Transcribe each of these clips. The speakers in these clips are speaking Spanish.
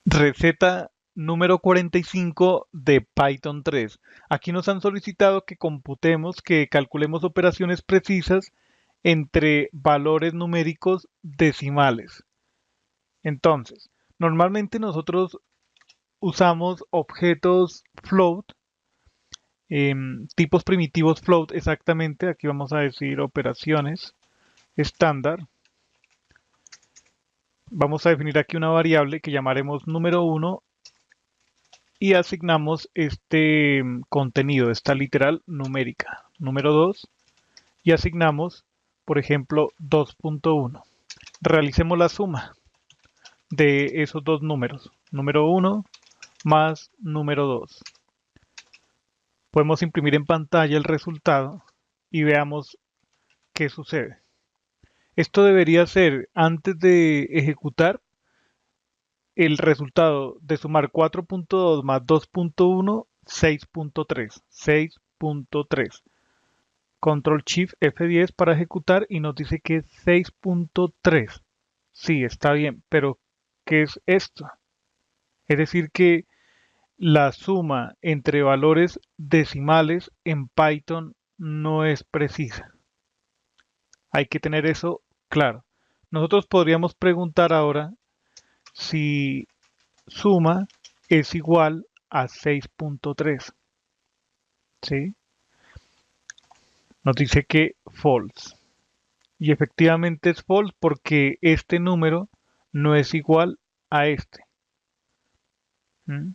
Receta número 45 de Python 3. Aquí nos han solicitado que computemos, que calculemos operaciones precisas entre valores numéricos decimales. Entonces, normalmente nosotros usamos objetos float, tipos primitivos float exactamente. Aquí vamos a decir operaciones estándar. Vamos a definir aquí una variable que llamaremos número 1 y asignamos este contenido, esta literal numérica, número 2, y asignamos, por ejemplo, 2.1. Realicemos la suma de esos dos números, número 1 más número 2. Podemos imprimir en pantalla el resultado y veamos qué sucede. Esto debería ser, antes de ejecutar, el resultado de sumar 4.2 más 2.1, 6.3. 6.3. Control Shift F10 para ejecutar y nos dice que es 6.3. Sí, está bien, pero ¿qué es esto? Es decir que la suma entre valores decimales en Python no es precisa. Hay que tener eso claro. Nosotros podríamos preguntar ahora si suma es igual a 6.3. ¿Sí? Nos dice que false. Y efectivamente es false porque este número no es igual a este. ¿Mm?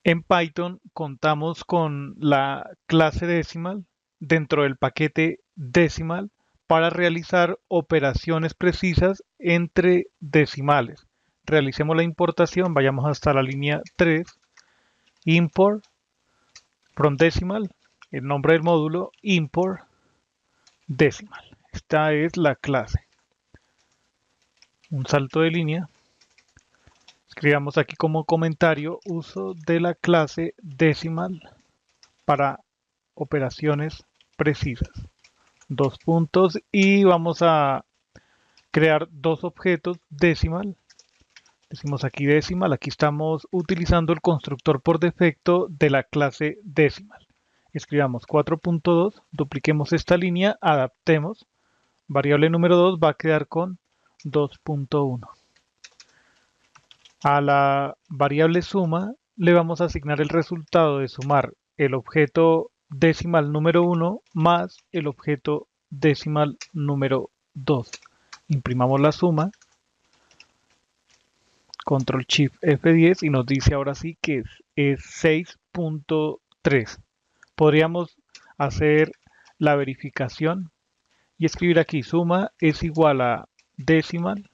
En Python contamos con la clase decimal dentro del paquete decimal para realizar operaciones precisas entre decimales. Realicemos la importación, vayamos hasta la línea 3, import from decimal, el nombre del módulo, import decimal. Esta es la clase. Un salto de línea. Escribamos aquí como comentario uso de la clase decimal para operaciones precisas. Dos puntos y vamos a crear dos objetos decimal. Decimos aquí decimal, aquí estamos utilizando el constructor por defecto de la clase decimal. Escribamos 4.2, dupliquemos esta línea, adaptemos. Variable número 2 va a quedar con 2.1. A la variable suma le vamos a asignar el resultado de sumar el objeto decimal número 1 más el objeto decimal número 2. Imprimamos la suma, control shift F10 y nos dice ahora sí que es 6.3. Podríamos hacer la verificación y escribir aquí suma es igual a decimal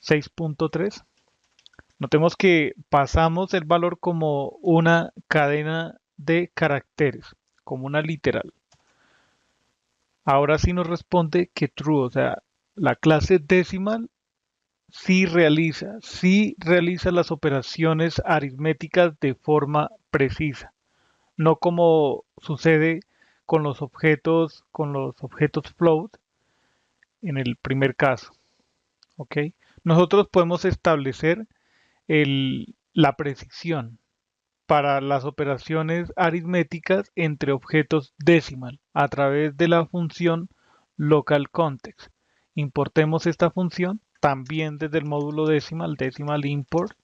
6.3. Notemos que pasamos el valor como una cadena de caracteres, como una literal. Ahora sí nos responde que true, o sea, la clase decimal sí realiza las operaciones aritméticas de forma precisa, no como sucede con los objetos float en el primer caso, ¿ok? Nosotros podemos establecer la precisión para las operaciones aritméticas entre objetos decimal a través de la función local context. Importemos esta función también desde el módulo decimal, decimal import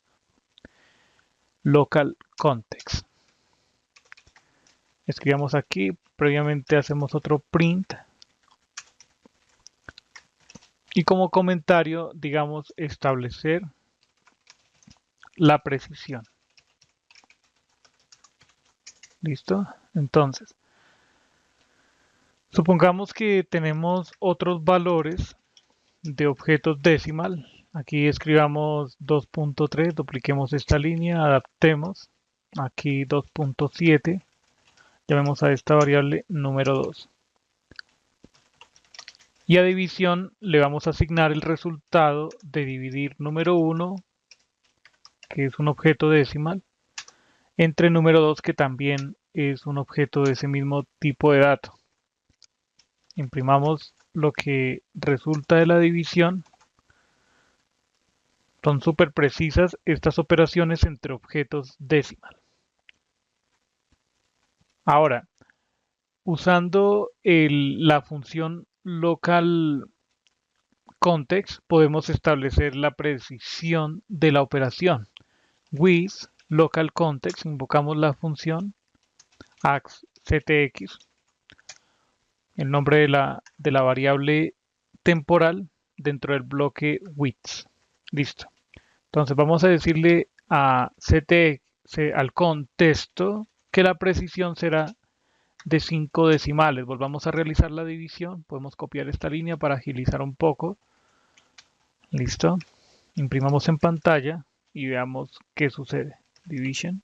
local context. Escribamos aquí, previamente hacemos otro print y como comentario, digamos, establecer la precisión. ¿Listo? Entonces, supongamos que tenemos otros valores de objetos decimal. Aquí escribamos 2.3, dupliquemos esta línea, adaptemos. Aquí 2.7, llamemos a esta variable número 2. Y a división le vamos a asignar el resultado de dividir número 1, que es un objeto decimal, entre número 2, que también es un objeto de ese mismo tipo de dato. Imprimamos lo que resulta de la división. Son súper precisas estas operaciones entre objetos decimal. Ahora, usando la función local context, podemos establecer la precisión de la operación. With local context, invocamos la función axctx, el nombre de la variable temporal dentro del bloque width. Listo. Entonces vamos a decirle a al contexto que la precisión será de 5 decimales. Volvamos a realizar la división. Podemos copiar esta línea para agilizar un poco. Listo. Imprimamos en pantalla y veamos qué sucede. Division.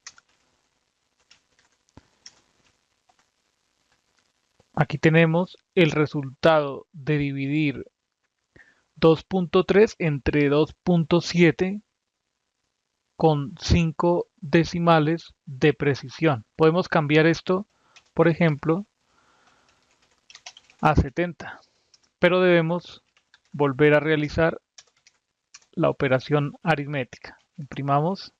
Aquí tenemos el resultado de dividir 2.3 entre 2.7 con 5 decimales de precisión. Podemos cambiar esto, por ejemplo, a 70, pero debemos volver a realizar la operación aritmética. Imprimamos,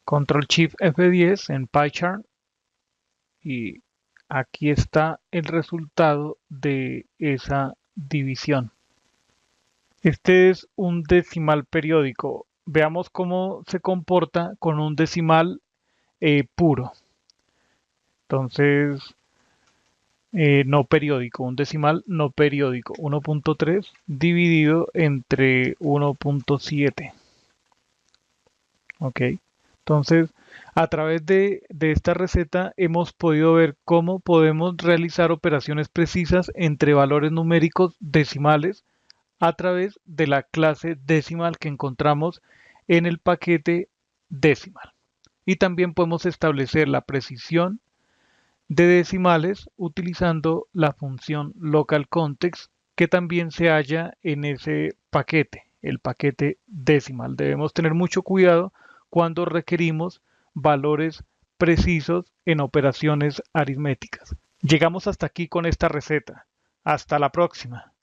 Control Shift F10 en PyChart y aquí está el resultado de esa división. Este es un decimal periódico. Veamos cómo se comporta con un decimal puro. Entonces, no periódico, un decimal no periódico, 1.3 dividido entre 1.7. Ok, entonces a través de esta receta hemos podido ver cómo podemos realizar operaciones precisas entre valores numéricos decimales a través de la clase decimal que encontramos en el paquete decimal. Y también podemos establecer la precisión de decimales utilizando la función local context que también se halla en ese paquete, el paquete decimal. Debemos tener mucho cuidado cuando requerimos valores precisos en operaciones aritméticas. Llegamos hasta aquí con esta receta. Hasta la próxima.